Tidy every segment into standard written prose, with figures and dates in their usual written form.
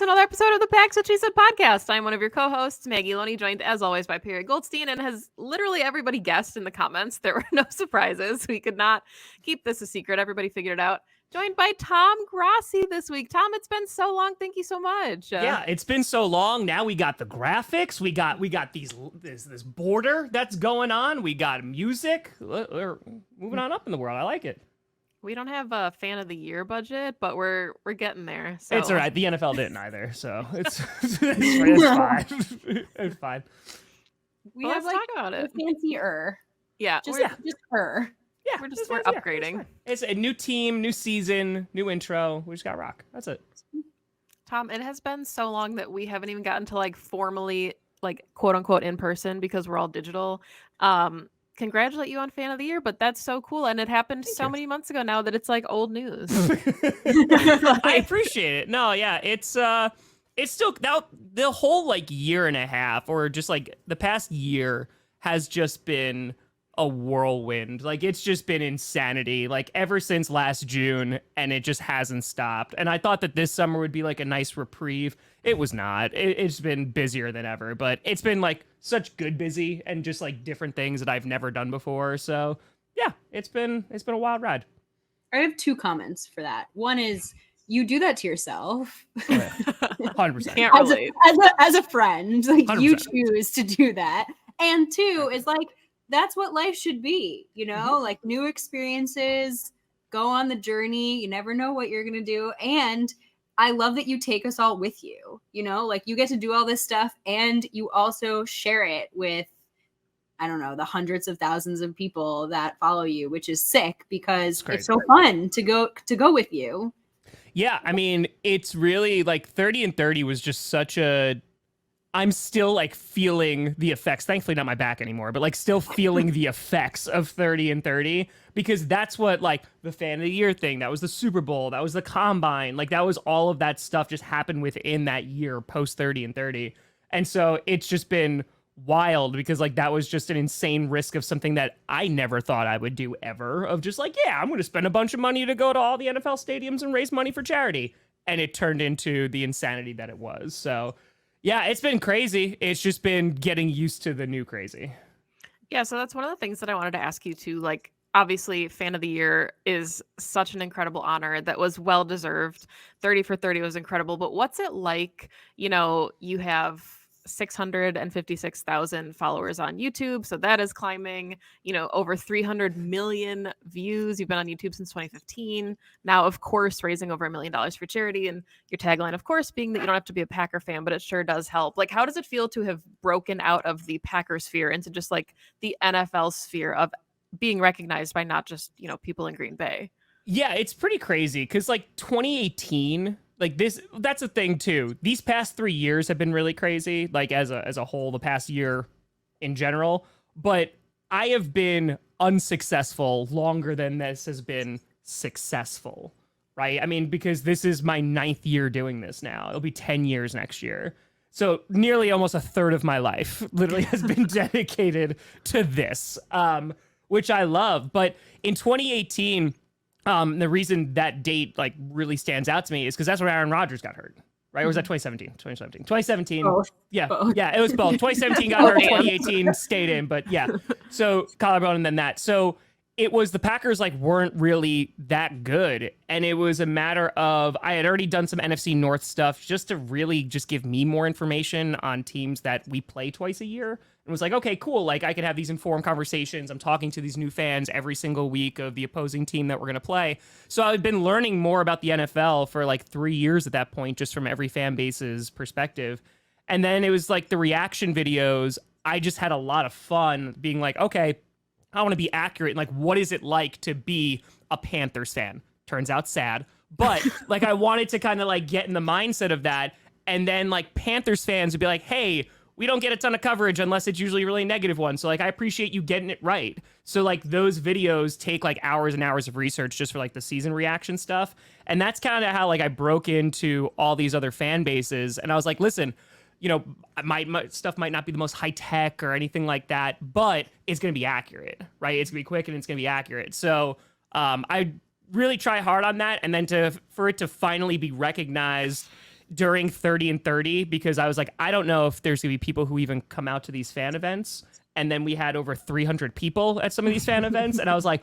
another episode of the Packs What She Said podcast. I'm one of your co-hosts, Maggie Loney, joined as always by Perri Goldstein, and has literally everybody guessed in the comments. There were no surprises. We could not keep this a secret. Everybody figured it out. Joined by Tom Grossi this week. Tom, it's been so long. Thank you so much. Yeah, it's been so long. Now we got the graphics. We got this border that's going on. We got music. We're moving on up in the world. I like it. We don't have a fan of the year budget, but we're getting there. So. It's all right. The NFL didn't either, so it's fine. It's fine. We have like about it. Fancier. Yeah, just her. Yeah, we're upgrading. It's a new team, new season, new intro. We just got rock. That's it. Tom, it has been so long that we haven't even gotten to like formally, like quote unquote in person because we're all digital. Congratulate you on Fan of the Year, but that's so cool. And it happened so many months ago now that it's like old news. I appreciate it. No, yeah, it's still now the whole like year and a half or just like the past year has just been a whirlwind. Like it's just been insanity like ever since last June, and it just hasn't stopped. And I thought that this summer would be like a nice reprieve. It was not. It's been busier than ever, but it's been like such good busy and just like different things that I've never done before. So yeah, it's been a wild ride. I have two comments for that. One is you do that to yourself. 100%. Can't relate. As a friend, like 100%. You choose to do that. And two is like that's what life should be, you know, like new experiences, go on the journey. You never know what you're going to do. And I love that you take us all with you, you know, like you get to do all this stuff and you also share it with, I don't know, the hundreds of thousands of people that follow you, which is sick because it's so fun to go with you. Yeah. I mean, it's really like 30 and 30 was just such I'm still like feeling the effects, thankfully not my back anymore, but like still feeling the effects of 30 and 30 because that's what like the Fan of the Year thing, that was the Super Bowl, that was the Combine, like that was all of that stuff just happened within that year post 30 and 30. And so it's just been wild because like that was just an insane risk of something that I never thought I would do ever, of just like, yeah, I'm going to spend a bunch of money to go to all the NFL stadiums and raise money for charity. And it turned into the insanity that it was. So yeah, it's been crazy. It's just been getting used to the new crazy. Yeah, so that's one of the things that I wanted to ask you too. Like, obviously, Fan of the Year is such an incredible honor that was well deserved. 30 for 30 was incredible. But what's it like? You know, you have 656,000 followers on YouTube. So that is climbing, you know, over 300 million views. You've been on YouTube since 2015. Now, of course, raising over $1 million for charity. And your tagline, of course, being that you don't have to be a Packer fan, but it sure does help. Like, how does it feel to have broken out of the Packer sphere into just like the NFL sphere of being recognized by not just, you know, people in Green Bay? Yeah, it's pretty crazy because like 2018, like this, that's a thing too. These past 3 years have been really crazy, like as a whole, the past year in general. But I have been unsuccessful longer than this has been successful, right? I mean, because this is my 9th year doing this now. It'll be 10 years next year. So nearly almost a third of my life literally has been dedicated to this, which I love. But in 2018, the reason that date like really stands out to me is because that's when Aaron Rodgers got hurt, right? Or was that 2017? 2017. Both. Yeah. Both. Yeah, it was both. 2017 got hurt, 2018 stayed in, but yeah. So collarbone and then that. So it was the Packers like weren't really that good. And it was a matter of, I had already done some NFC North stuff just to really just give me more information on teams that we play twice a year. And was like, okay, cool. Like I could have these informed conversations. I'm talking to these new fans every single week of the opposing team that we're going to play. So I've been learning more about the NFL for like 3 years at that point, just from every fan base's perspective. And then it was like the reaction videos. I just had a lot of fun being like, okay, I want to be accurate. Like, what is it like to be a Panthers fan? Turns out sad. But like, I wanted to kind of like get in the mindset of that. And then like Panthers fans would be like, hey, we don't get a ton of coverage unless it's usually a really negative one. So like, I appreciate you getting it right. So like those videos take like hours and hours of research just for like the season reaction stuff. And that's kind of how like I broke into all these other fan bases. And I was like, listen, you know, my stuff might not be the most high tech or anything like that, but it's going to be accurate, right? It's going to be quick and it's going to be accurate. So I really try hard on that. And then for it to finally be recognized during 30 and 30 because I was like, I don't know if there's gonna be people who even come out to these fan events. And then we had over 300 people at some of these fan events, and I was like,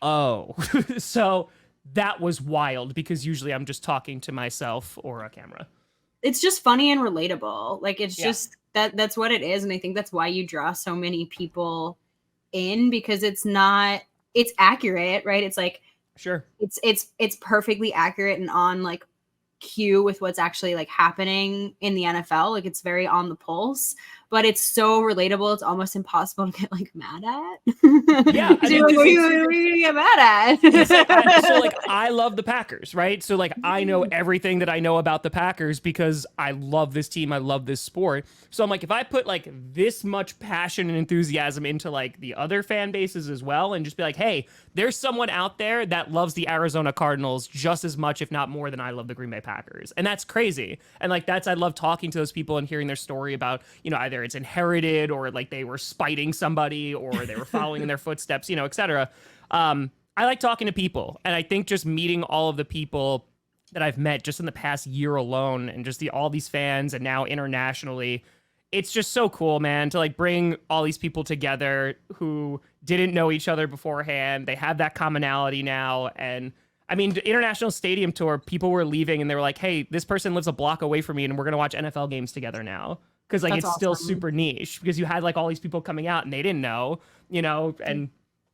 oh. So that was wild because usually I'm just talking to myself or a camera. It's just funny and relatable. Like it's Yeah. just that's what it is, and I think that's why you draw so many people in, because it's accurate, right? It's like Sure. it's perfectly accurate and on like cue with what's actually like happening in the NFL. Like it's very on the pulse, but it's so relatable. It's almost impossible to get like mad at. Yeah, I So you're mean, like, what are you gonna get mad at? It's like, so like I love the Packers, right? So like I know everything that I know about the Packers because I love this team, I love this sport. So I'm like, if I put like this much passion and enthusiasm into like the other fan bases as well, and just be like, hey, there's someone out there that loves the Arizona Cardinals just as much, if not more, than I love the Green Bay Packers, and that's crazy. And like I love talking to those people and hearing their story about, you know, either it's inherited or like they were spiting somebody or they were following in their footsteps, you know, etc. I like talking to people, and I think just meeting all of the people that I've met just in the past year alone, and just all these fans, and now internationally, it's just so cool, man, to like bring all these people together who didn't know each other beforehand. They have that commonality now, and I mean, the international stadium tour, people were leaving and they were like, hey, this person lives a block away from me, and we're gonna watch NFL games together now. Because like That's it's still awesome. super niche because you had like all these people coming out and they didn't know, you know, and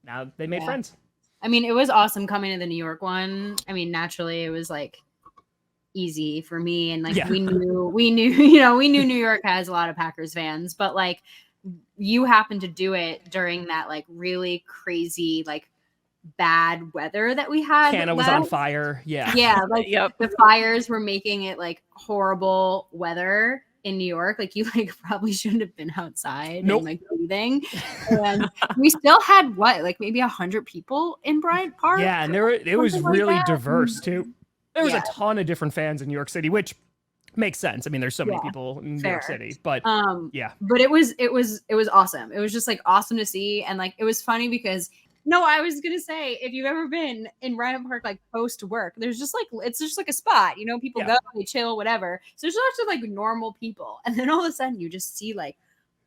now they made Yeah. friends. I mean, it was awesome coming to the New York one. I mean, naturally, it was like easy for me, and like Yeah. we knew, you know, we knew New York has a lot of Packers fans, but like you happened to do it during that like really crazy like bad weather that we had. Canada was on fire. Yeah. Yeah, like Yep. the fires were making it like horrible weather in New York. Like you like probably shouldn't have been outside Nope. and like breathing. And we still had what, like maybe 100 people in Bryant Park. Yeah, and it was Something like really that. diverse too. There was Yeah. a ton of different fans in New York City, which makes sense. I mean, there's so many Yeah, people in New fair. York City, but yeah. But it was awesome. It was just like awesome to see, and like it was funny because no, I was gonna say, if you've ever been in Bryant Park like post work, there's just like it's just like a spot, you know, people Yeah. go, they chill, whatever. So there's lots of like normal people, and then all of a sudden you just see like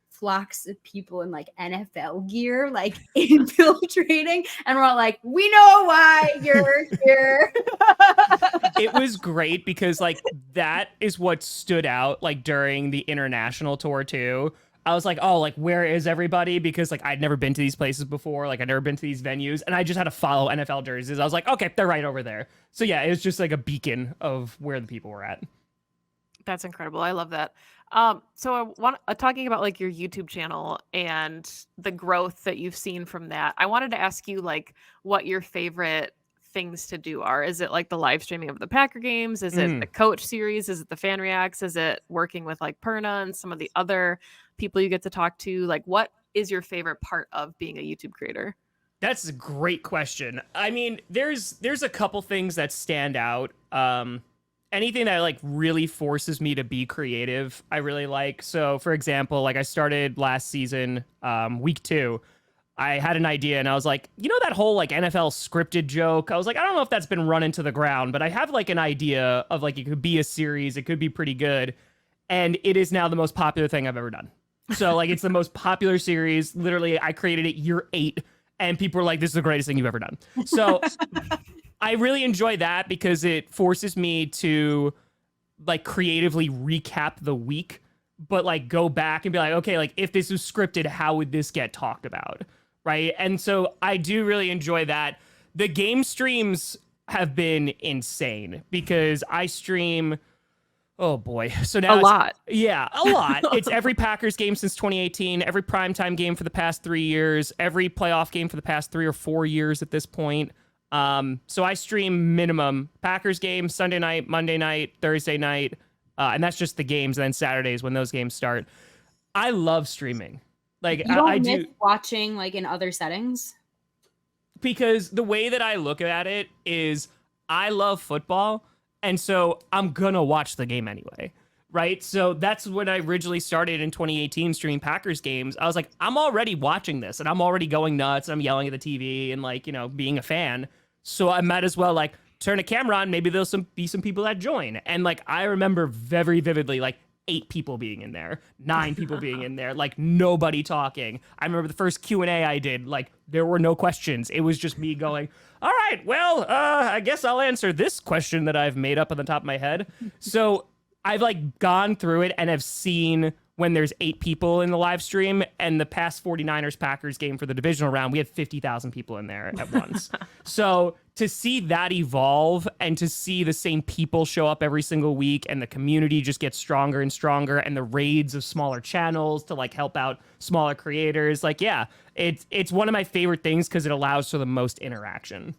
flocks of people in like NFL gear, like infiltrating, and we're all like, we know why you're here. It was great because like that is what stood out like during the international tour too. I was like, oh, like where is everybody? Because like I'd never been to these places before, like I'd never been to these venues, and I just had to follow NFL jerseys. I was like, okay, they're right over there. So yeah, it was just like a beacon of where the people were at. That's incredible. I love that. So I want talking about like your YouTube channel and the growth that you've seen from that. I wanted to ask you like what your favorite things to do are. Is it like the live streaming of the Packer games? Is it the coach series? Is it the fan reacts? Is it working with like Perna and some of the other people you get to talk to? Like what is your favorite part of being a YouTube creator? That's a great question. I mean, there's a couple things that stand out. Anything that like really forces me to be creative, I really like. So for example, like I started last season, week 2, I had an idea and I was like, you know, that whole like NFL scripted joke, I was like, I don't know if that's been run into the ground, but I have like an idea of like, it could be a series, it could be pretty good. And it is now the most popular thing I've ever done. So like, it's the most popular series. Literally, I created it year 8 and people were like, this is the greatest thing you've ever done. So I really enjoy that because it forces me to like creatively recap the week, but like go back and be like, okay, like if this was scripted, how would this get talked about? Right. And so I do really enjoy that. The game streams have been insane because I stream, oh boy. So now A lot. Yeah, a lot. It's every Packers game since 2018, every primetime game for the past 3 years, every playoff game for the past 3 or 4 years at this point. So I stream minimum Packers game, Sunday night, Monday night, Thursday night, and that's just the games. And then Saturdays when those games start. I love streaming. Like You don't I miss do, watching like in other settings. because the way that I look at it is I love football, and so I'm gonna watch the game anyway. Right. So that's when I originally started in 2018 streaming Packers games. I was like, I'm already watching this and I'm already going nuts. I'm yelling at the TV and like, you know, being a fan. So I might as well like turn a camera on, maybe there'll be some people that join. And like I remember very vividly like 8 people being in there, 9 people being in there, like nobody talking. I remember the first Q&A I did, like there were no questions. It was just me going, all right, well, I guess I'll answer this question that I've made up on the top of my head. So I've like gone through it and have seen when there's 8 people in the live stream, and the past 49ers Packers game for the divisional round, we had 50,000 people in there at once. So to see that evolve and to see the same people show up every single week and the community just get stronger and stronger and the raids of smaller channels to like help out smaller creators, like, yeah, it's one of my favorite things because it allows for the most interaction.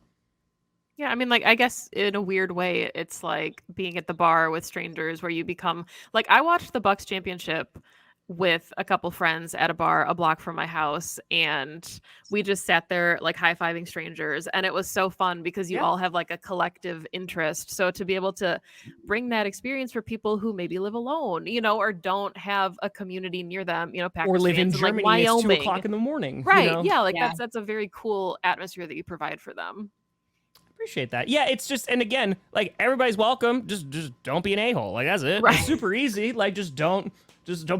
Yeah, I mean, like, I guess in a weird way, it's like being at the bar with strangers where you become like, I watched the Bucks championship with a couple friends at a bar a block from my house, and we just sat there like high-fiving strangers, and it was so fun because you all have like a collective interest. So to be able to bring that experience for people who maybe live alone, you know, or don't have a community near them, you know, Packers Or live in fans Germany, like it's Wyoming. 2 o'clock in the morning. Right. You know? Yeah, like Yeah. that's a very cool atmosphere that you provide for them. Appreciate that. Yeah, it's just, and again, like everybody's welcome. Just don't be an a-hole. Like that's it. Right. It's super easy. Like just don't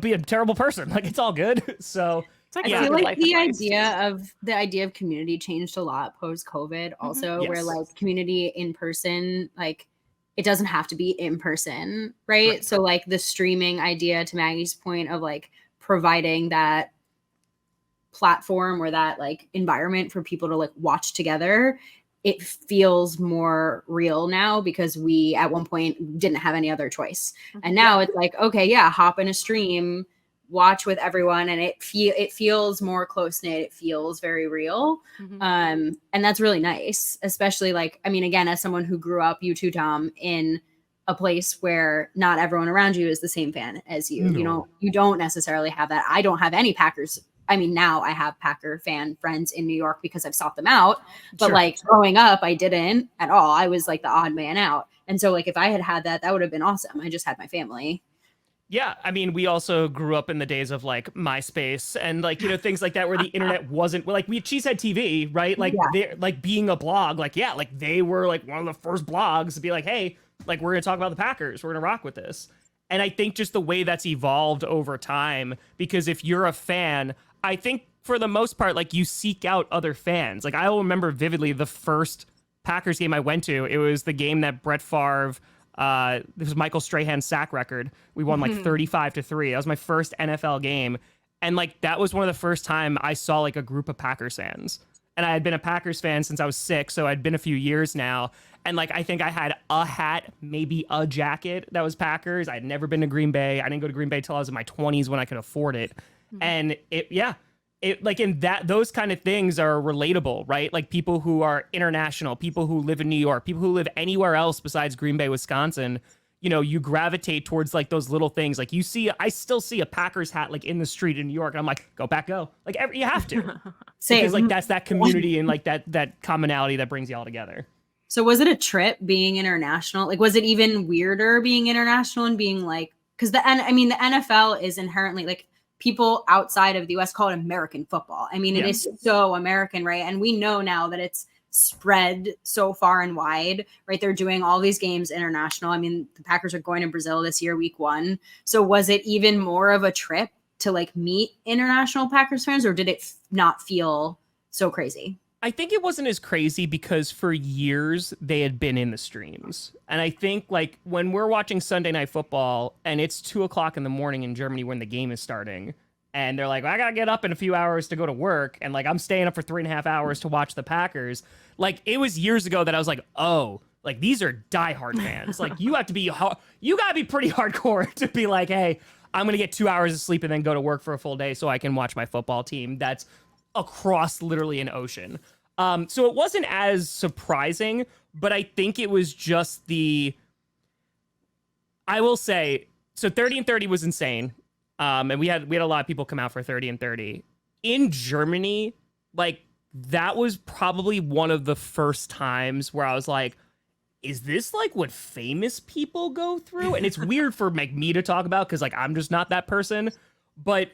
be a terrible person. Like it's all good. So It's like I a feel good like life the advice. idea of community changed a lot post COVID. Also, where Yes. like community in person, like it doesn't have to be in person, right? So like the streaming idea, to Maggie's point, of like providing that platform or that like environment for people to like watch together, it feels more real now because we at one point didn't have any other choice. And now it's like, okay, yeah, hop in a stream, watch with everyone, and it feels more close knit. It feels very real. And that's really nice, especially like, I mean, again, as someone who grew up, you too, Tom, in a place where not everyone around you is the same fan as you. No. You don't necessarily have that. I don't have any Packers. I mean, now I have Packer fan friends in New York because I've sought them out. But Sure. like growing up, I didn't at all. I was like the odd man out. And so like if I had that, that would have been awesome. I just had my family. Yeah, I mean, we also grew up in the days of like MySpace and like, you know, things like that where the internet wasn't, well, like we had Cheesehead TV, right? Like they're like being a blog, like, yeah, like they were like one of the first blogs to be like, hey, like we're gonna talk about the Packers, we're gonna rock with this. And I think just the way that's evolved over time, because if you're a fan, I think for the most part, like you seek out other fans. Like I will remember vividly the first Packers game I went to. It was the game that Brett Favre, this was Michael Strahan's sack record. We won like 35-3. That was my first NFL game. And like that was one of the first time I saw like a group of Packers fans. And I had been a Packers fan since I was 6, so I'd been a few years now. And like I think I had a hat, maybe a jacket that was Packers. I'd never been to Green Bay. I didn't go to Green Bay till I was in my 20s when I could afford it. And it like in that, those kind of things are relatable, right? Like people who are international, people who live in New York, people who live anywhere else besides Green Bay, Wisconsin, you know, you gravitate towards like those little things. Like I still see a Packers hat like in the street in New York. And I'm like, go Pack, go. Like you have to. Same. Because like that's that community and like that commonality that brings you all together. So was it a trip being international? Like, was it even weirder being international and being like, because the NFL is inherently like, people outside of the US call it American football. I mean, it is so American, right? And we know now that it's spread so far and wide, right? They're doing all these games international. I mean, the Packers are going to Brazil this year, week 1. So was it even more of a trip to like meet international Packers fans, or did it not feel so crazy? I think it wasn't as crazy because for years they had been in the streams. And I think like when we're watching Sunday Night Football and it's 2 o'clock in the morning in Germany when the game is starting, and they're like, I gotta get up in a few hours to go to work, and like I'm staying up for 3.5 hours to watch the Packers. Like it was years ago that I was like, oh, like these are diehard fans. Like you gotta be pretty hardcore to be like, hey, I'm gonna get 2 hours of sleep and then go to work for a full day so I can watch my football team that's across literally an ocean. So it wasn't as surprising, but I think it was just I will say, so 30 and 30 was insane. And we had a lot of people come out for 30 and 30. In Germany, like that was probably one of the first times where I was like, is this like what famous people go through? And it's weird for like me to talk about because like I'm just not that person. But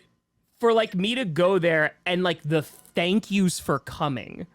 for like me to go there and like the thank yous for coming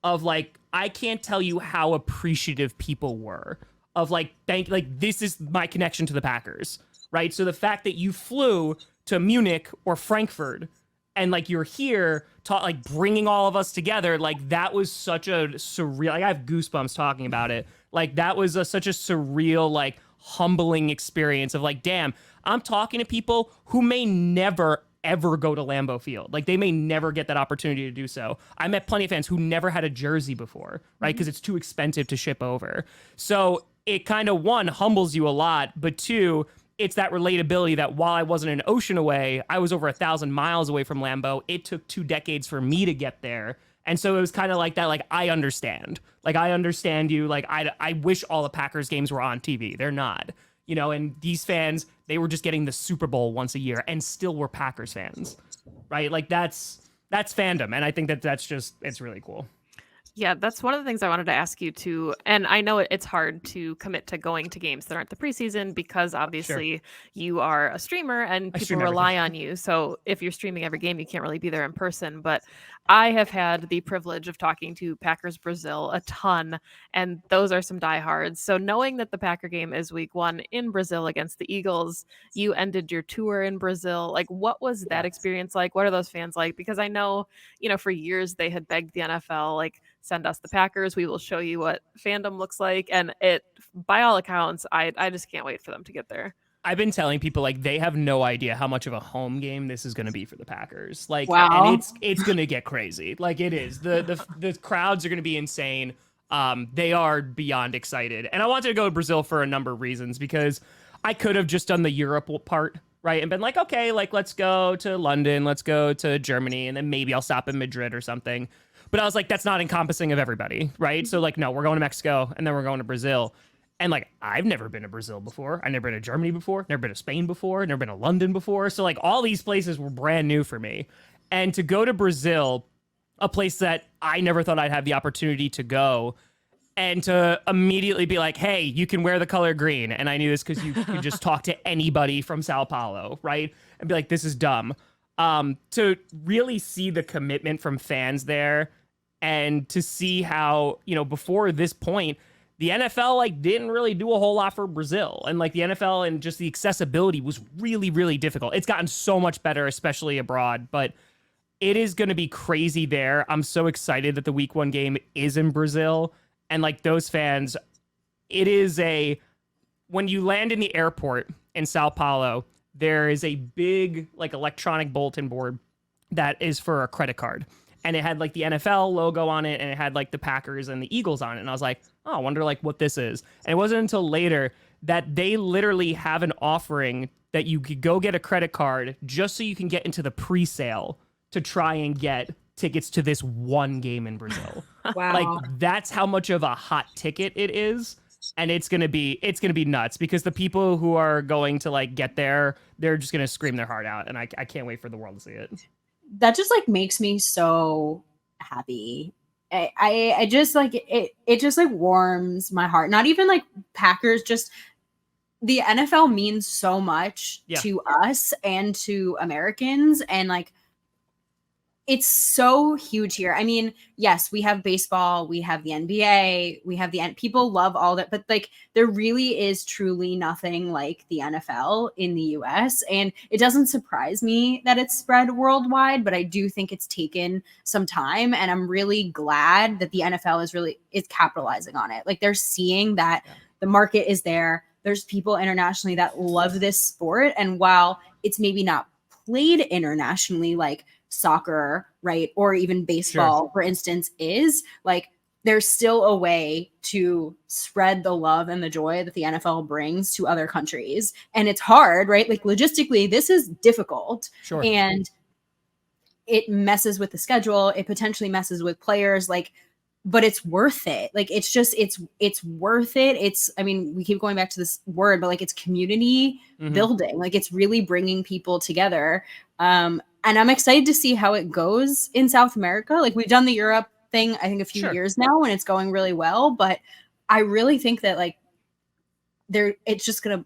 of like, I can't tell you how appreciative people were of like, this is my connection to the Packers, right? So the fact that you flew to Munich or Frankfurt and like you're here like bringing all of us together, like that was such a surreal, like I have goosebumps talking about it. Like that was such a surreal, like humbling experience of like, damn, I'm talking to people who may never ever go to Lambeau Field. Like they may never get that opportunity to do so. I met plenty of fans who never had a jersey before, right? Because it's too expensive to ship over. So it kind of, one, humbles you a lot, but two, it's that relatability that while I wasn't an ocean away, I was over 1,000 miles away from Lambeau. It took 2 decades for me to get there. And so it was kind of like that, like, I understand. Like, I understand you. Like, I wish all the Packers games were on TV. They're not. You know, and these fans, they were just getting the Super Bowl once a year and still were Packers fans, right? Like, that's fandom. And I think that's just, it's really cool. Yeah, that's one of the things I wanted to ask you too. And I know it's hard to commit to going to games that aren't the preseason because obviously you are a streamer and people rely on you. So if you're streaming every game, you can't really be there in person. But I have had the privilege of talking to Packers Brazil a ton, and those are some diehards. So knowing that the Packer game is week 1 in Brazil against the Eagles, you ended your tour in Brazil. Like, what was that experience like? What are those fans like? Because I know, you know, for years they had begged the NFL, like, send us the Packers. We will show you what fandom looks like. And it, by all accounts, I just can't wait for them to get there. I've been telling people like they have no idea how much of a home game this is going to be for the Packers. Like, wow. And it's going to get crazy. Like it is. The crowds are going to be insane. They are beyond excited. And I wanted to go to Brazil for a number of reasons because I could have just done the Europe part, right? And been like, okay, like let's go to London, let's go to Germany, and then maybe I'll stop in Madrid or something. But I was like, that's not encompassing of everybody, right? So like, no, we're going to Mexico and then we're going to Brazil. And like, I've never been to Brazil before. I've never been to Germany before. Never been to Spain before. Never been to London before. So like all these places were brand new for me. And to go to Brazil, a place that I never thought I'd have the opportunity to go, and to immediately be like, hey, you can wear the color green. And I knew this because you could just talk to anybody from Sao Paulo, right? And be like, this is dumb. To really see the commitment from fans there and to see how, you know, before this point, the NFL like didn't really do a whole lot for Brazil, and like the NFL and just the accessibility was really, really difficult. It's gotten so much better, especially abroad, but it is going to be crazy there. I'm so excited that the week 1 game is in Brazil, and like those fans, it is when you land in the airport in Sao Paulo, there is a big like electronic bulletin board that is for a credit card. And it had like the NFL logo on it, and it had like the Packers and the Eagles on it. And I was like, oh, I wonder like what this is. And it wasn't until later that they literally have an offering that you could go get a credit card just so you can get into the pre-sale to try and get tickets to this one game in Brazil. Wow. Like that's how much of a hot ticket it is. And it's gonna be nuts because the people who are going to like get there, they're just gonna scream their heart out. And I can't wait for the world to see it. That just like makes me so happy. I just like it just like warms my heart. Not even like Packers, just the NFL means so much to us and to Americans, and like it's so huge here. I mean, yes, we have baseball, we have the NBA, we have people love all that, but like there really is truly nothing like the NFL in the US. And it doesn't surprise me that it's spread worldwide, but I do think it's taken some time. And I'm really glad that the NFL is capitalizing on it. Like they're seeing that the market is there. There's people internationally that love this sport. And while it's maybe not played internationally, like soccer, right, or even baseball, for instance, is like there's still a way to spread the love and the joy that the NFL brings to other countries. And it's hard, right? Like logistically, this is difficult. And it messes with the schedule. It potentially messes with players, like, but it's worth it. Like, it's just, it's worth it. It's, I mean, we keep going back to this word, but like it's community building. Like it's really bringing people together. And I'm excited to see how it goes in South America. Like we've done the Europe thing, I think a few years now, and it's going really well. But I really think that like it's just going to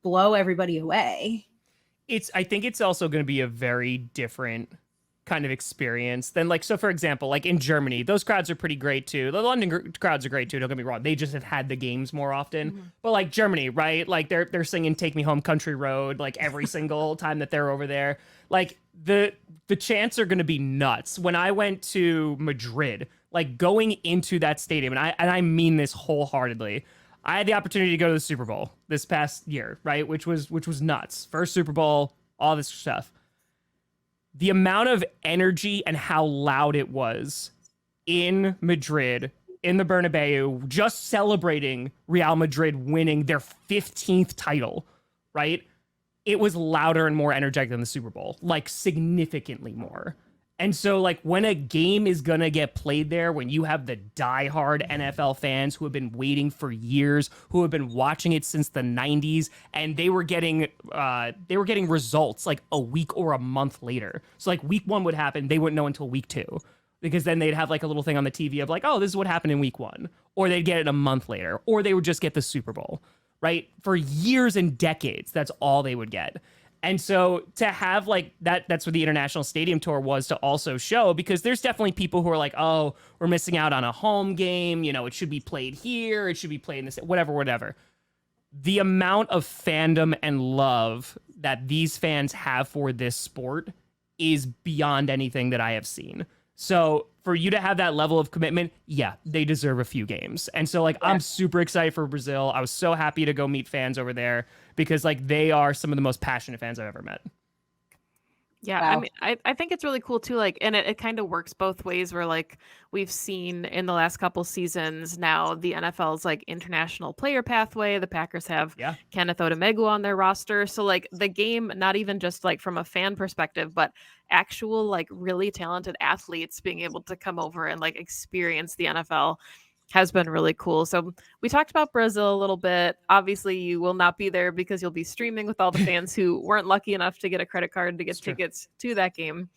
blow everybody away. I think it's also going to be a very different kind of experience than like, so for example, like in Germany, those crowds are pretty great too. The London crowds are great too, don't get me wrong. They just have had the games more often. But like Germany, right? Like they're singing Take Me Home Country Road like every single time that they're over there. Like the chants are going to be nuts. When I went to Madrid, like going into that stadium, and I mean this wholeheartedly, I had the opportunity to go to the Super Bowl this past year, right? Which was nuts. First Super Bowl, all this stuff. The amount of energy and how loud it was in Madrid, in the Bernabeu, just celebrating Real Madrid winning their 15th title, right? It was louder and more energetic than the Super Bowl, like significantly more. And so, like, when a game is going to get played there, when you have the diehard NFL fans who have been waiting for years, who have been watching it since the 90s, and they were getting results like a week or a month later. So, like, week 1 would happen, they wouldn't know until week 2. Because then they'd have, like, a little thing on the TV of, like, oh, this is what happened in week 1. Or they'd get it a month later. Or they would just get the Super Bowl, right? For years and decades, that's all they would get. And so to have like that's what the international stadium tour was to also show, because there's definitely people who are like, oh, we're missing out on a home game. You know, it should be played here. It should be played in this, whatever. The amount of fandom and love that these fans have for this sport is beyond anything that I have seen. So for you to have that level of commitment, yeah, they deserve a few games. And so like, I'm super excited for Brazil. I was so happy to go meet fans over there because like they are some of the most passionate fans I've ever met. Yeah, Wow. I mean, I think it's really cool too. Like, and it kind of works both ways. Where like we've seen in the last couple seasons now, the NFL's like international player pathway. The Packers have Kenneth Odumegu on their roster. So like the game, not even just like from a fan perspective, but actual like really talented athletes being able to come over and like experience the NFL has been really cool. So we talked about Brazil a little bit. Obviously, you will not be there because you'll be streaming with all the fans who weren't lucky enough to get a credit card to get tickets to that game.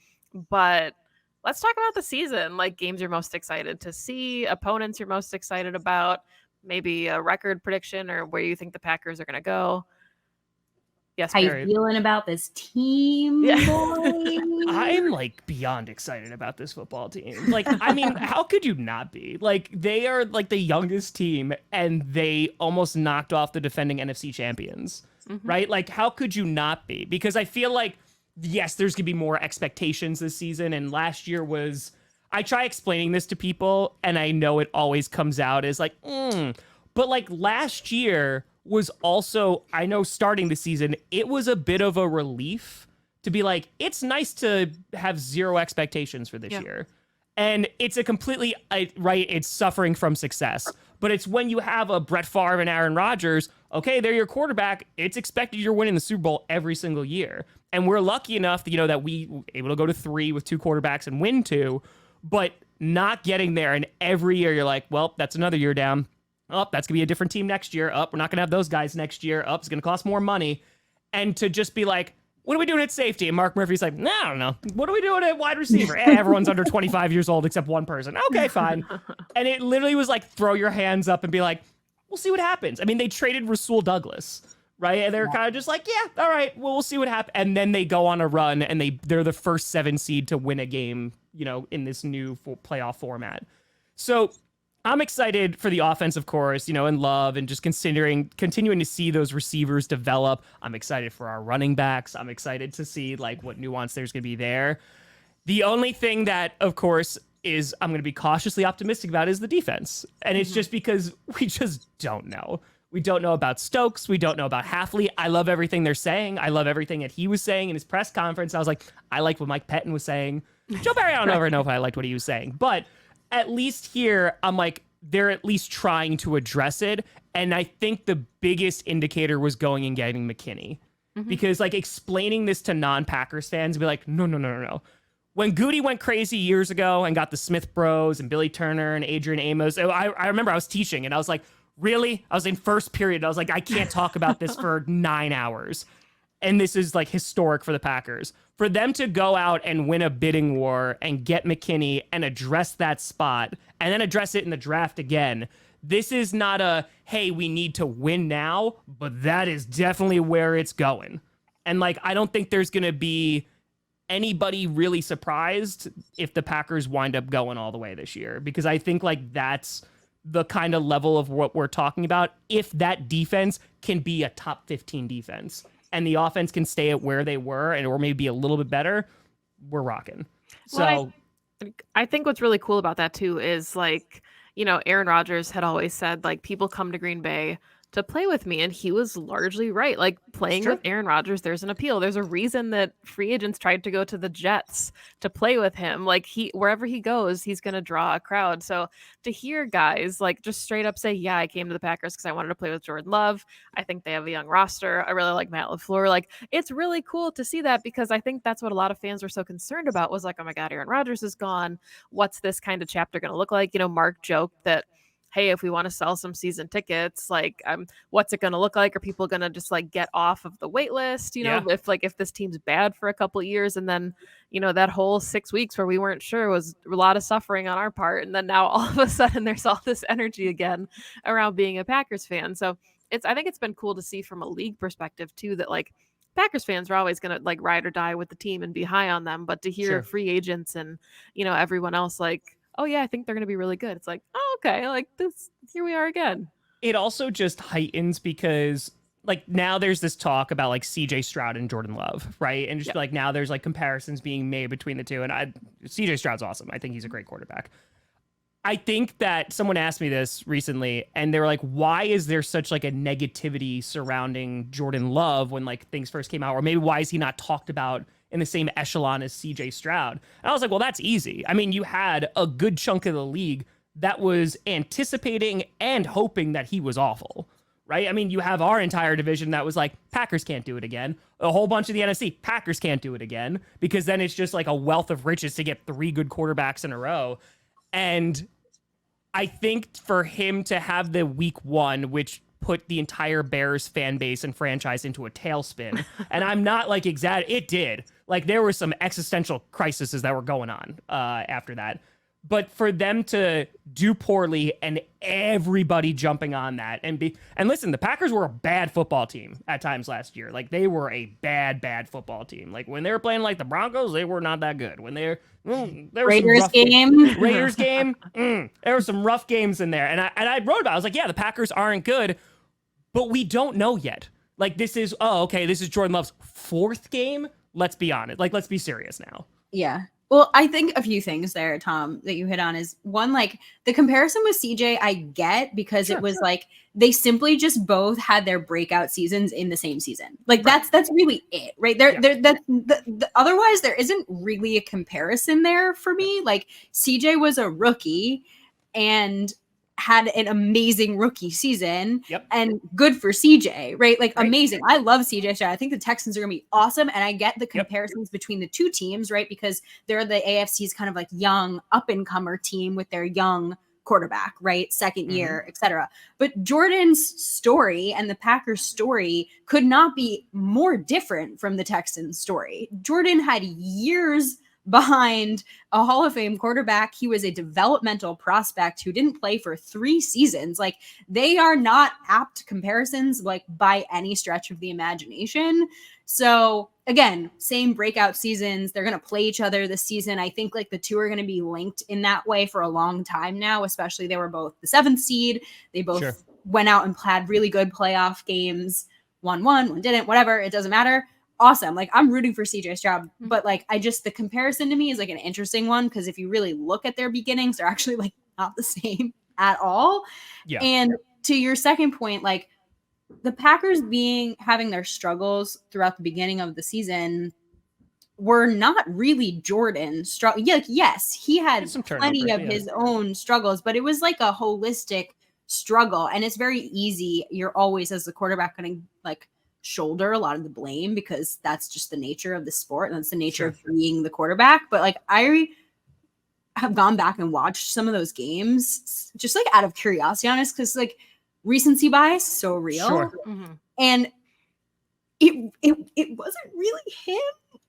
But let's talk about the season, like games you're most excited to see, opponents you're most excited about, maybe a record prediction or where you think the Packers are going to go. Yes, How Perri. you feeling about this team, boy? I'm like beyond excited about this football team. Like, I mean, how could you not be? Like, they are like the youngest team and they almost knocked off the defending NFC champions, right? Like, how could you not be? Because I feel like, yes, there's gonna be more expectations this season. And last year was, I try explaining this to people and I know it always comes out as like, but like last year was also, I know starting the season, it was a bit of a relief to be like, it's nice to have zero expectations for this year. And it's a completely, right, it's suffering from success. But it's when you have a Brett Favre and Aaron Rodgers, okay, they're your quarterback. It's expected you're winning the Super Bowl every single year. And we're lucky enough that, you know, that we were able to go to 3 with 2 quarterbacks and win 2, but not getting there. And every year you're like, well, that's another year down. Oh, that's going to be a different team next year. Oh, we're not going to have those guys next year. Oh, it's going to cost more money. And to just be like, what are we doing at safety? And Mark Murphy's like, nah, I don't know. What are we doing at wide receiver? Everyone's under 25 years old except one person. Okay, fine. And it literally was like, throw your hands up and be like, we'll see what happens. I mean, they traded Rasul Douglas, right? And they're kind of just like, yeah, all right, well, we'll see what happens. And then they go on a run and they're the first 7 seed to win a game, you know, in this new playoff format. So I'm excited for the offense, of course, you know, and Love and just continuing to see those receivers develop. I'm excited for our running backs. I'm excited to see like what nuance there's going to be there. The only thing that, of course, is I'm going to be cautiously optimistic about is the defense. And it's just because we just don't know. We don't know about Stokes. We don't know about Halfley. I love everything they're saying. I love everything that he was saying in his press conference. I was like, I like what Mike Pettin was saying. Joe Barry, I don't ever know if I liked what he was saying. But at least here, I'm like, they're at least trying to address it. And I think the biggest indicator was going and getting McKinney. Because like explaining this to non-Packers fans be like, no. When Goody went crazy years ago and got the Smith Bros and Billy Turner and Adrian Amos, I remember I was teaching and I was like, really? I was in first period. I was like, I can't talk about this for 9 hours. And this is like historic for the Packers. For them to go out and win a bidding war and get McKinney and address that spot and then address it in the draft again, this is not a, hey, we need to win now, but that is definitely where it's going. And like, I don't think there's going to be anybody really surprised if the Packers wind up going all the way this year, because I think like that's the kind of level of what we're talking about. If that defense can be a top 15 defense and the offense can stay at where they were and or maybe a little bit better, we're rocking. So Well, I think what's really cool about that too is like, Aaron Rodgers had always said like people come to Green Bay to play with me, and he was largely right. Like playing with Aaron Rodgers, there's an appeal. There's a reason that free agents tried to go to the Jets to play with him. Like wherever he goes, he's going to draw a crowd. So to hear guys like just straight up say, yeah, I came to the Packers because I wanted to play with Jordan Love. I think they have a young roster. I really like Matt LaFleur. Like it's really cool to see that, because I think that's what a lot of fans were so concerned about was like, oh my God, Aaron Rodgers is gone. What's this kind of chapter going to look like? Mark joked that, hey, if we want to sell some season tickets, like, what's it going to look like? Are people going to just like get off of the wait list? If this team's bad for a couple of years, and then, that whole 6 weeks where we weren't sure was a lot of suffering on our part. And then now all of a sudden there's all this energy again around being a Packers fan. So I think it's been cool to see from a league perspective too, that like Packers fans are always going to like ride or die with the team and be high on them. But to hear free agents and, everyone else like, oh yeah, I think they're going to be really good. It's like, oh, okay, like this, here we are again. It also just heightens because like now there's this talk about like CJ Stroud and Jordan Love, right? And just like now there's like comparisons being made between the two. And CJ Stroud's awesome. I think he's a great quarterback. I think that someone asked me this recently and they were like, why is there such like a negativity surrounding Jordan Love when like things first came out? Or maybe why is he not talked about in the same echelon as CJ Stroud? And I was like, well, that's easy. I mean, you had a good chunk of the league that was anticipating and hoping that he was awful, right? I mean, you have our entire division that was like, Packers can't do it again. A whole bunch of the NFC, Packers can't do it again, because then it's just like a wealth of riches to get 3 good quarterbacks in a row. And I think for him to have the week 1, which put the entire Bears fan base and franchise into a tailspin, and I'm not like it did. Like there were some existential crises that were going on after that. But for them to do poorly and everybody jumping on that and listen, the Packers were a bad football team at times last year. Like they were a bad football team. Like when they were playing like the Broncos, they were not that good. When there Raiders game, there were some rough games in there. And I wrote about it. I was like, yeah, the Packers aren't good, but we don't know yet. Like this is this is Jordan Love's 4th game. Let's be honest. Like let's be serious now. Yeah. Well, I think a few things there, Tom, that you hit on is one, like the comparison with CJ, I get because it was like they simply just both had their breakout seasons in the same season. Like that's really it, right? Otherwise, there isn't really a comparison there for me. Like CJ was a rookie and had an amazing rookie season and good for CJ, right? Like amazing. I love CJ Stroud. I think the Texans are going to be awesome. And I get the comparisons between the two teams, right? Because they're the AFC's kind of like young up and comer team with their young quarterback, right? Second year, etc. But Jordan's story and the Packers story could not be more different from the Texans story. Jordan had years behind a Hall of Fame quarterback. He was a developmental prospect who didn't play for 3 seasons. Like they are not apt comparisons, like by any stretch of the imagination. So again, same breakout seasons. They're going to play each other this season. I think like the two are going to be linked in that way for a long time now, especially they were both the 7th seed. They both went out and had really good playoff games. One won, one didn't, whatever. It doesn't matter. Awesome. Like I'm rooting for CJ Stroud, but like the comparison to me is like an interesting one because if you really look at their beginnings, they're actually like not the same at all. Yeah. And to your second point, like the Packers having their struggles throughout the beginning of the season were not really Jordan's struggle. Yeah, like, yes, he had plenty of his own struggles, but it was like a holistic struggle. And it's very easy. You're always as the quarterback going to like shoulder a lot of the blame because that's just the nature of the sport and that's the nature of being the quarterback. But like I have gone back and watched some of those games just like out of curiosity, honest, because like recency bias is so real. And it wasn't really him.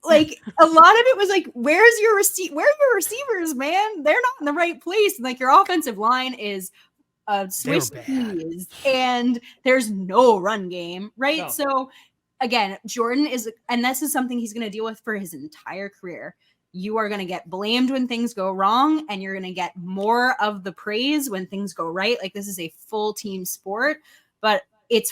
Like a lot of it was like, where are your receivers, man? They're not in the right place. And like your offensive line is Swiss cheese and there's no run game, right? No. So again, Jordan is, and this is something he's going to deal with for his entire career. You are going to get blamed when things go wrong, and you're going to get more of the praise when things go right. Like, this is a full team sport, but it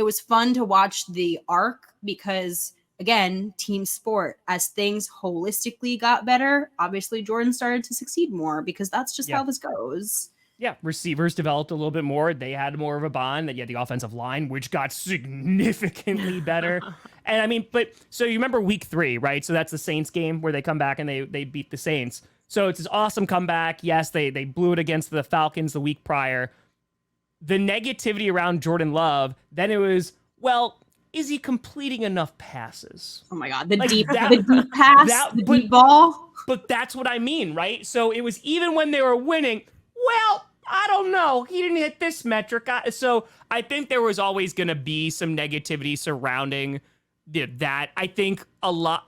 was fun to watch the arc because, again, team sport. As things holistically got better, obviously Jordan started to succeed more because that's just how this goes. Yeah, receivers developed a little bit more. They had more of a bond. That you had the offensive line, which got significantly better. And I mean, but so you remember week 3, right? So that's the Saints game where they come back and they beat the Saints. So it's this awesome comeback. Yes, they blew it against the Falcons the week prior. The negativity around Jordan Love, then it was, well, is he completing enough passes? Oh my God, the Like deep that- pass, the deep ball. But that's what I mean, right? So it was even when they were winning, well, I don't know. He didn't hit this metric. So I think there was always going to be some negativity surrounding that. I think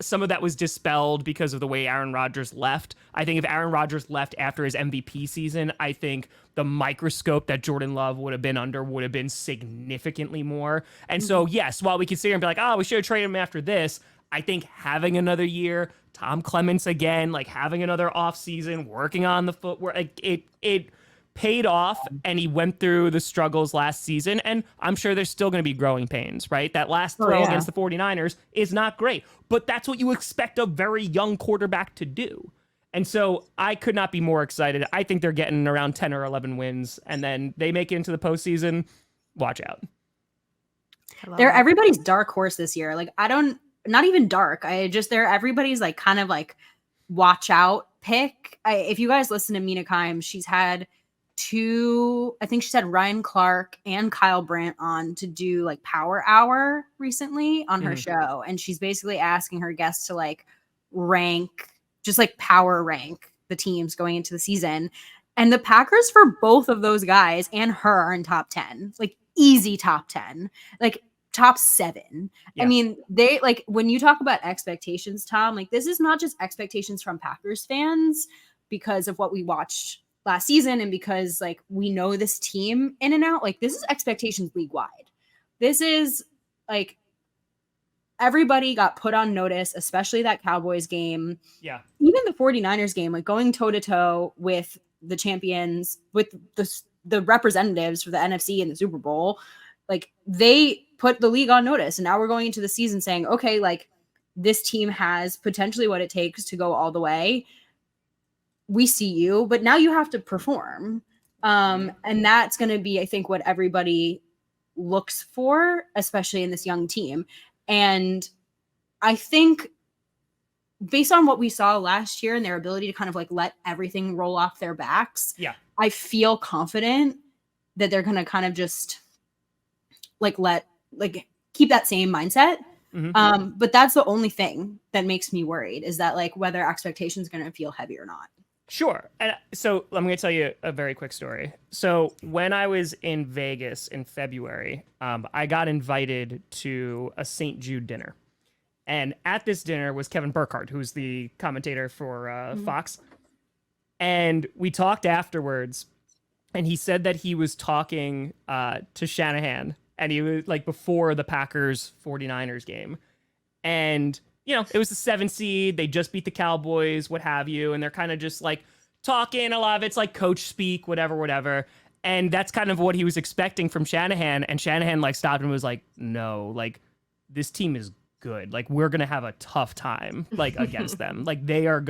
some of that was dispelled because of the way Aaron Rodgers left. I think if Aaron Rodgers left after his MVP season, I think the microscope that Jordan Love would have been under would have been significantly more. And so, yes, while we can sit here and be like, oh, we should have traded him after this, I think having another year, Tom Clements again, like having another offseason, working on the footwork, like it paid off, and he went through the struggles last season, and I'm sure there's still going to be growing pains, right? That last throw against the 49ers is not great, but that's what you expect a very young quarterback to do. And so I could not be more excited. I think they're getting around 10 or 11 wins, and then they make it into the postseason. Watch out. They're everybody's dark horse this year. Like, not even dark. They're everybody's like kind of like watch out pick. If you guys listen to Mina Kimes, she's had I think she's had Ryan Clark and Kyle Brandt on to do like Power Hour recently on her show. And she's basically asking her guests to like power rank the teams going into the season. And the Packers for both of those guys and her are in top 10, like easy top 10, like top 7. Yeah. I mean, they like when you talk about expectations, Tom, like this is not just expectations from Packers fans because of what we watched last season and because like we know this team in and out. Like this is expectations league wide. This is like everybody got put on notice, especially that Cowboys game. Yeah. Even the 49ers game, like going toe to toe with the champions, with the representatives for the NFC in the Super Bowl, like they put the league on notice. And now we're going into the season saying, okay, like this team has potentially what it takes to go all the way. We see you, but now you have to perform. And that's going to be, I think, what everybody looks for, especially in this young team. And I think based on what we saw last year and their ability to kind of like let everything roll off their backs, I feel confident that they're going to kind of just keep that same mindset. But that's the only thing that makes me worried is that like whether expectations are going to feel heavy or not. Sure. And so I'm going to tell you a very quick story. So when I was in Vegas in February, I got invited to a St. Jude dinner. And at this dinner was Kevin Burkhardt, who's the commentator for Fox. And we talked afterwards, and he said that he was talking to Shanahan, and he was like before the Packers 49ers game. And you know, it was the 7 seed. They just beat the Cowboys, what have you. And they're kind of just like talking. A lot of it's like coach speak, whatever. And that's kind of what he was expecting from Shanahan. And Shanahan like stopped and was like, no, like this team is good. Like we're going to have a tough time like against them. Like they're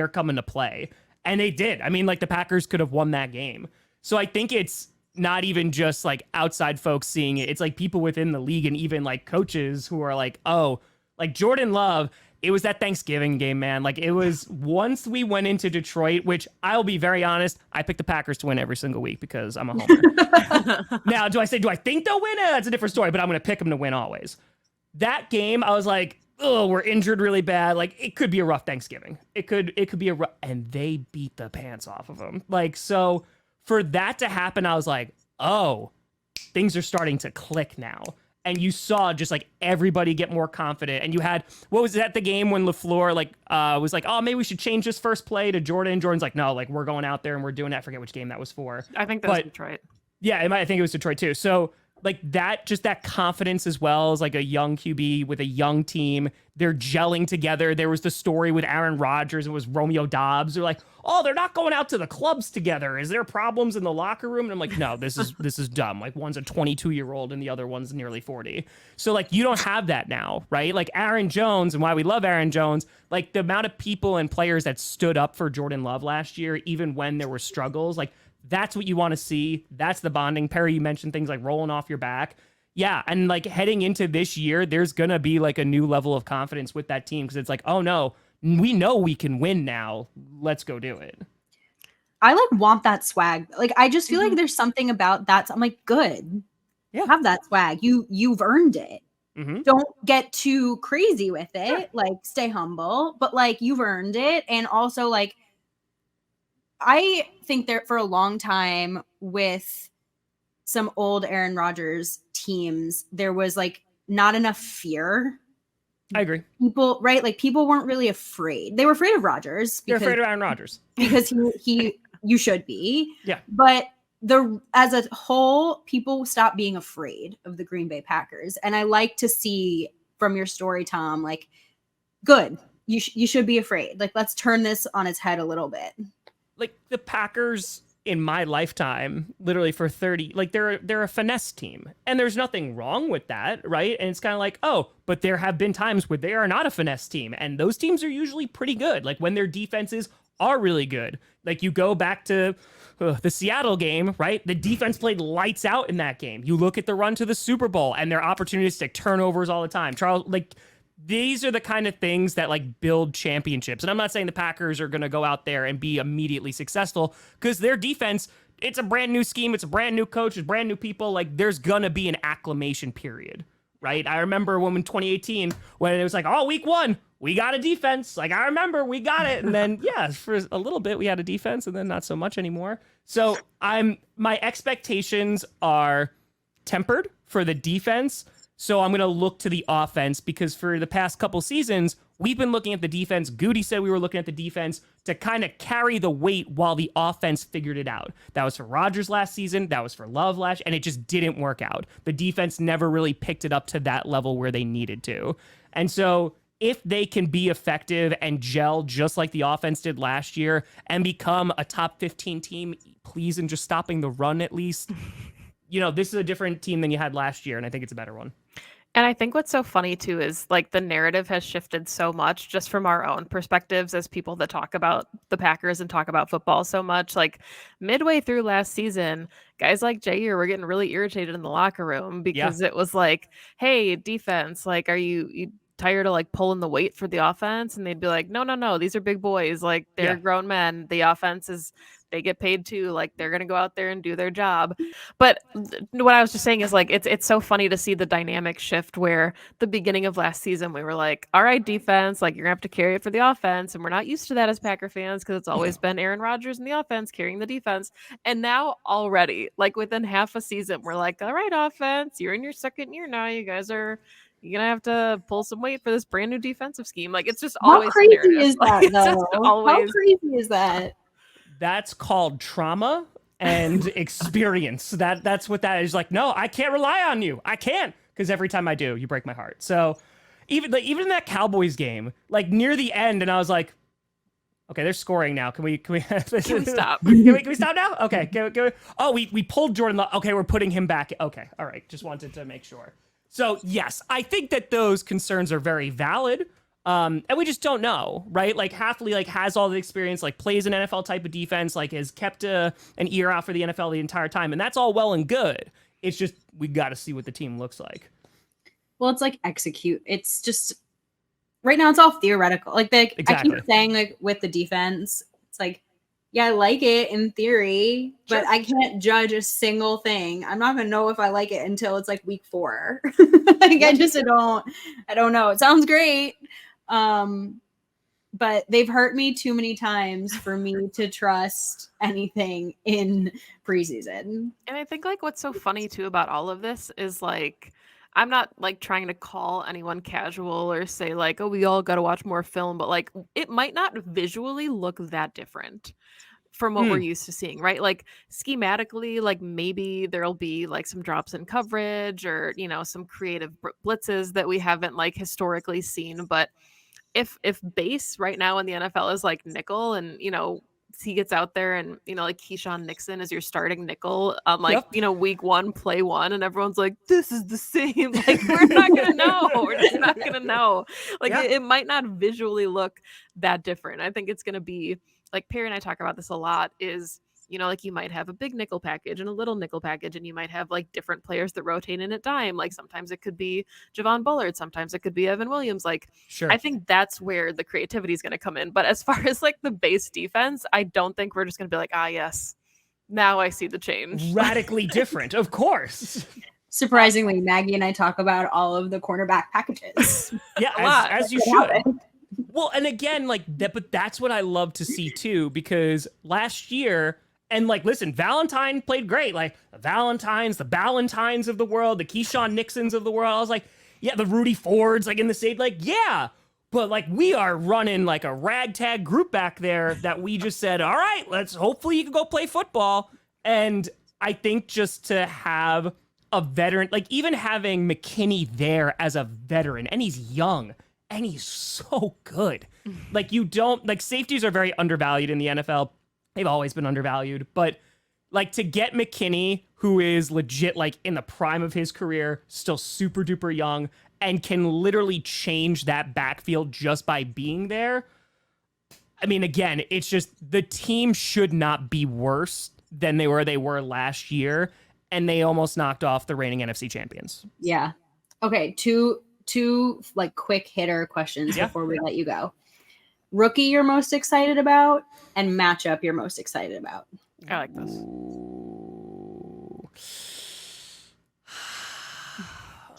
coming to play. And they did. I mean, like the Packers could have won that game. So I think it's not even just like outside folks seeing it. It's like people within the league and even like coaches who are like, oh, like Jordan Love, it was that Thanksgiving game, man. Like it was once we went into Detroit, which I'll be very honest, I pick the Packers to win every single week because I'm a homer. Now, do I think they'll win? That's a different story, but I'm going to pick them to win always. That game, I was like, oh, we're injured really bad. Like it could be a rough Thanksgiving. It could be a rough, and they beat the pants off of them. Like, so for that to happen, I was like, oh, things are starting to click now. And you saw just like everybody get more confident. And you had, what was that the game when LaFleur was like, oh, maybe we should change this first play to Jordan. Jordan's like, no, like we're going out there and we're doing that. I forget which game that was for. I think that was Detroit. Yeah, I think it was Detroit too. So like that, just that confidence as well as like a young QB with a young team. They're gelling together. There was the story with Aaron Rodgers. It was Romeo Dobbs. They're like, oh, they're not going out to the clubs together. Is there problems in the locker room? And I'm like, no, this is dumb. Like one's a 22-year-old and the other one's nearly 40. So like you don't have that now, right? Like Aaron Jones, and why we love Aaron Jones, like the amount of people and players that stood up for Jordan Love last year, even when there were struggles, like that's what you want to see. That's the bonding. Perri, you mentioned things like rolling off your back. Yeah, and like heading into this year, there's going to be like a new level of confidence with that team because it's like, oh no, we know we can win now. Let's go do it. I like want that swag. Like I just feel like there's something about that. I'm like, good. Yeah. Have that swag. You've earned it. Mm-hmm. Don't get too crazy with it. Sure. Like stay humble, but like you've earned it. And also like I think there for a long time with some old Aaron Rodgers teams, there was like not enough fear. I agree. People, right? Like people weren't really afraid. They were afraid of Rodgers. They're afraid of Aaron Rodgers. Because he you should be. Yeah. But as a whole, people stopped being afraid of the Green Bay Packers. And I like to see from your story, Tom, like, good. You should be afraid. Like, let's turn this on its head a little bit. Like the Packers in my lifetime, literally for 30, like they're a finesse team, and there's nothing wrong with that, right? And it's kind of like, oh, but there have been times where they are not a finesse team, and those teams are usually pretty good. Like when their defenses are really good. Like you go back to the Seattle game, right? The defense played lights out in that game. You look at the run to the Super Bowl and their opportunistic turnovers all the time. Charles, like these are the kind of things that like build championships. And I'm not saying the Packers are going to go out there and be immediately successful because their defense, it's a brand new scheme. It's a brand new coach. It's brand new people. Like there's going to be an acclimation period, right? I remember when in 2018, when it was like, oh, week 1, we got a defense. Like I remember we got it. And then, yeah, for a little bit we had a defense and then not so much anymore. So my expectations are tempered for the defense. So I'm going to look to the offense because for the past couple seasons, we've been looking at the defense. Goody said we were looking at the defense to kind of carry the weight while the offense figured it out. That was for Rodgers last season. That was for Love last, and it just didn't work out. The defense never really picked it up to that level where they needed to. And so if they can be effective and gel just like the offense did last year and become a top 15 team, please, and just stopping the run at least, you know, this is a different team than you had last year, and I think it's a better one. And I think what's so funny too is like the narrative has shifted so much just from our own perspectives as people that talk about the Packers and talk about football so much. Like midway through last season, guys like Jair were getting really irritated in the locker room because it was like, hey, defense, like, are you tired of like pulling the weight for the offense? And they'd be like, no, these are big boys. Like they're grown men. The offense is, they get paid too. Like they're going to go out there and do their job. But what I was just saying is like, it's so funny to see the dynamic shift where the beginning of last season, we were like, all right, defense, like you're gonna have to carry it for the offense. And we're not used to that as Packer fans because it's always been Aaron Rodgers and the offense carrying the defense. And now already, like within half a season, we're like, all right, offense, you're in your second year now. You guys are, you're gonna have to pull some weight for this brand new defensive scheme. Like it's just always how crazy is that? Though? How crazy is that? That's called trauma and experience. That's what that is. Like, no, I can't rely on you. I can't, because every time I do, you break my heart. So even in that Cowboys game, like near the end, and I was like, okay, they're scoring now. Can we stop? Can we stop now? Okay. Can we, oh, we pulled Jordan Love. Okay, we're putting him back. Okay, all right. Just wanted to make sure. So yes, I think that those concerns are very valid. And we just don't know, right? Like Hafley like has all the experience, like plays an NFL type of defense, like has kept an ear out for the NFL the entire time. And that's all well and good. It's just, we got to see what the team looks like. Well, it's like execute. It's just right now it's all theoretical. Like Exactly. I keep saying like with the defense, it's like, yeah, I like it in theory, but I can't judge a single thing. I'm not gonna know if I like it until it's like week 4. Like I don't know. It sounds great. But they've hurt me too many times for me to trust anything in preseason. And I think like what's so funny too about all of this is like, I'm not like trying to call anyone casual or say like, oh, we all got to watch more film, but like it might not visually look that different from what we're used to seeing, right? Like schematically, like maybe there'll be like some drops in coverage or, you know, some creative blitzes that we haven't like historically seen. But if base right now in the NFL is like nickel and, you know, he gets out there and, you know, like Keyshawn Nixon is your starting nickel on like, Yep. you know, week 1, play 1, and everyone's like, this is the same. Like, we're not going to know. We're just not going to know. Like, Yeah. it might not visually look that different. I think it's going to be like Perri and I talk about this a lot is, you know, like you might have a big nickel package and a little nickel package, and you might have like different players that rotate in at dime. Like sometimes it could be Javon Bullard, sometimes it could be Evan Williams. Like, Sure. I think that's where the creativity is going to come in. But as far as like the base defense, I don't think we're just going to be like, ah, yes, now I see the change. Radically different, of course. Surprisingly, Maggie and I talk about all of the cornerback packages. Yeah, A lot. as you It should. happened. Well, and again, like that, but that's what I love to see too, because last year, and like, listen, Valentine played great. Like the Ballantines of the world, the Keyshawn Nixons of the world. I was like, yeah, the Rudy Fords, like in the state, like, yeah. But like, we are running like a ragtag group back there that we just said, all right, hopefully you can go play football. And I think just to have a veteran, like even having McKinney there as a veteran, and he's young. And he's so good. Like you don't like safeties are very undervalued in the NFL. They've always been undervalued, but like to get McKinney, who is legit like in the prime of his career, still super duper young, and can literally change that backfield just by being there. I mean, again, it's just the team should not be worse than they were last year, and they almost knocked off the reigning NFC champions. Yeah. Okay. Two like quick hitter questions before we let you go. Rookie you're most excited about and matchup you're most excited about. I like this. Ooh.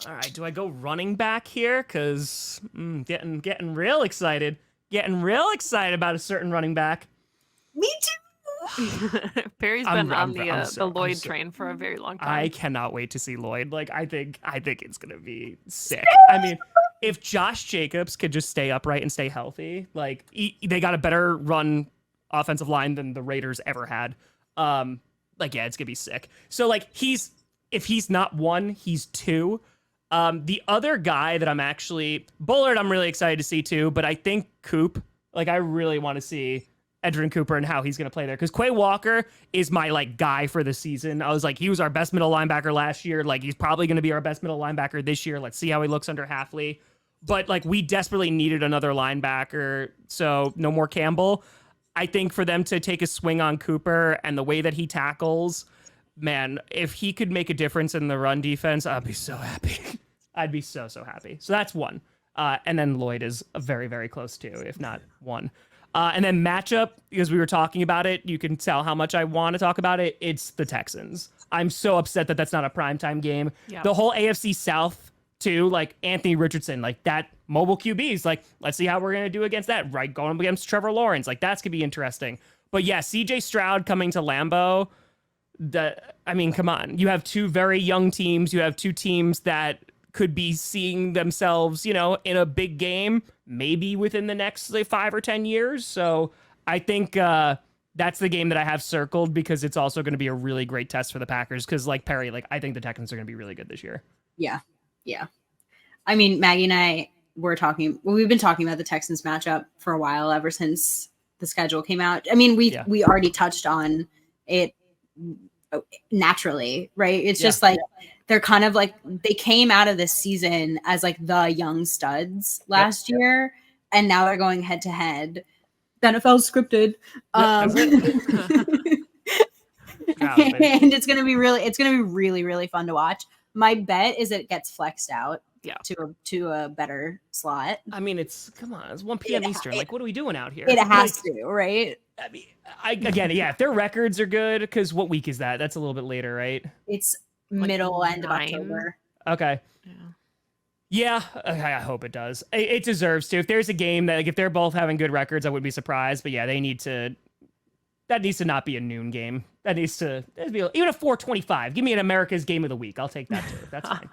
All right, do I go running back here? Because getting real excited. Getting real excited about a certain running back. Me too. Perry's been on the Lloyd train for a very long time. I cannot wait to see Lloyd. Like I think it's gonna be sick. I mean, if Josh Jacobs could just stay upright and stay healthy, like they got a better run offensive line than the Raiders ever had. Like yeah, it's gonna be sick. So like if he's not 1, he's 2. The other guy that Bullard, I'm really excited to see too. But I think Coop, like I really want to see Edgerrin Cooper and how he's going to play there. Because Quay Walker is my like guy for the season. I was like, he was our best middle linebacker last year. Like he's probably going to be our best middle linebacker this year. Let's see how he looks under Halfley. But like we desperately needed another linebacker. So no more Campbell. I think for them to take a swing on Cooper and the way that he tackles, man, if he could make a difference in the run defense, I'd be so happy. I'd be so happy. So that's 1. And then Lloyd is very, very close too, if not 1. And then matchup, because we were talking about it, you can tell how much I want to talk about it. It's the Texans. I'm so upset that that's not a primetime game. Yeah. The whole AFC South, too, like Anthony Richardson, like that mobile QBs, like let's see how we're going to do against that, right? Going up against Trevor Lawrence, like that's going to be interesting. But yeah, CJ Stroud coming to Lambeau, I mean, come on. You have 2 very young teams. You have 2 teams that could be seeing themselves, you know, in a big game, maybe within the next like, 5 or 10 years. So I think that's the game that I have circled because it's also going to be a really great test for the Packers. Because like Perri, like I think the Texans are going to be really good this year. Yeah. Yeah. I mean, Maggie and I we've been talking about the Texans matchup for a while, ever since the schedule came out. I mean, we already touched on it naturally, right? It's just like, they're kind of like, they came out of this season as like the young studs last year, and now they're going head to head. The NFL's scripted. And it's going to be really, really fun to watch. My bet is it gets flexed out to a better slot. I mean, it's 1 p.m. Eastern. Like, what are we doing out here? It has to, right? I mean, if their records are good, because what week is that? That's a little bit later, right? It's Like middle end of 9? October. Okay. Yeah, I hope it does. It deserves to. If there's a game that, like, if they're both having good records, I wouldn't be surprised. But yeah, that needs to not be a noon game. That needs to be even a 4:25. Give me an America's Game of the Week. I'll take that too. That's fine.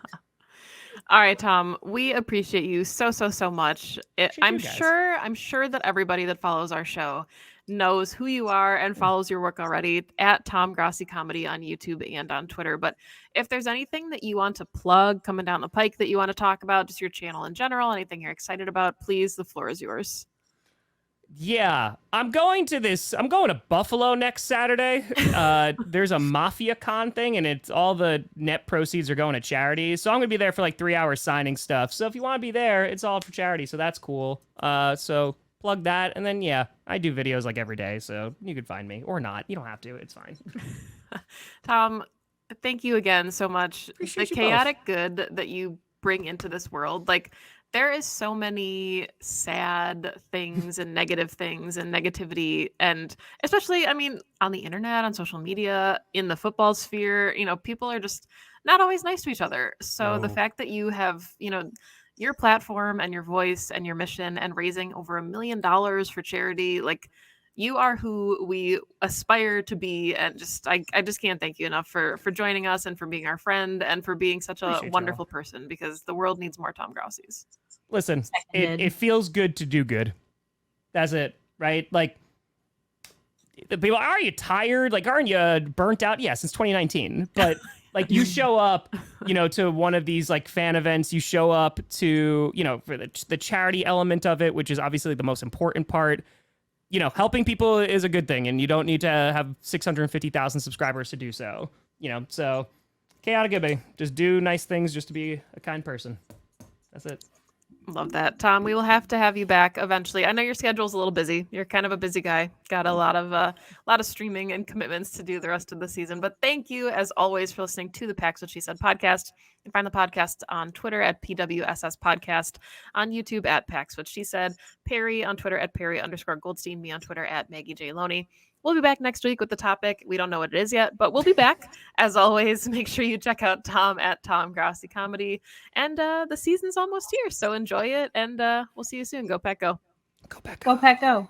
All right, Tom, we appreciate you so much. Appreciate you guys. I'm sure that everybody that follows our show knows who you are and follows your work already at Tom Grossi Comedy on YouTube and on Twitter. But if there's anything that you want to plug coming down the pike that you want to talk about, just your channel in general, anything you're excited about, please, the floor is yours. Yeah, I'm going to Buffalo next Saturday. There's a Mafia Con thing, and it's all the net proceeds are going to charity. So I'm gonna be there for like 3 hours signing stuff. So if you want to be there, it's all for charity. So that's cool. So plug that, and then yeah, I do videos like every day, so you could find me or not. You don't have to. It's fine. Tom, thank you again so much. Appreciate The you both. chaotic good that you bring into this world, like there is so many sad things and negative things and negativity, and especially, I mean, on the internet, on social media, in the football sphere, people are just not always nice to each other. So the No. fact that you have, your platform and your voice and your mission and raising over $1 million for charity, like you are who we aspire to be, and I just can't thank you enough for joining us and for being our friend and for being such a Appreciate y'all. wonderful person, because the world needs more Tom Grossis. Listen, Seconded. it feels good to do good. That's it, right? Like, the people, are you tired? Like, aren't you burnt out? Yeah, since 2019. But like, you show up, to one of these like fan events. You show up to, for the charity element of it, which is obviously the most important part. Helping people is a good thing, and you don't need to have 650,000 subscribers to do so. So chaotic good, baby. Just do nice things, just to be a kind person. That's it. Love that. Tom, we will have to have you back eventually. I know your schedule's a little busy. You're kind of a busy guy. Got a lot of streaming and commitments to do the rest of the season. But thank you, as always, for listening to the Pax What She Said podcast. You can find the podcast on Twitter at PWSS Podcast, on YouTube at Pax What She Said, Perri on Twitter at Perri_Goldstein, me on Twitter at Maggie J. Loney. We'll be back next week with the topic. We don't know what it is yet, but we'll be back. As always, make sure you check out Tom at Tom Grossi Comedy. And the season's almost here, so enjoy it, and we'll see you soon. Go Pack Go. Go back. Go Pack Go.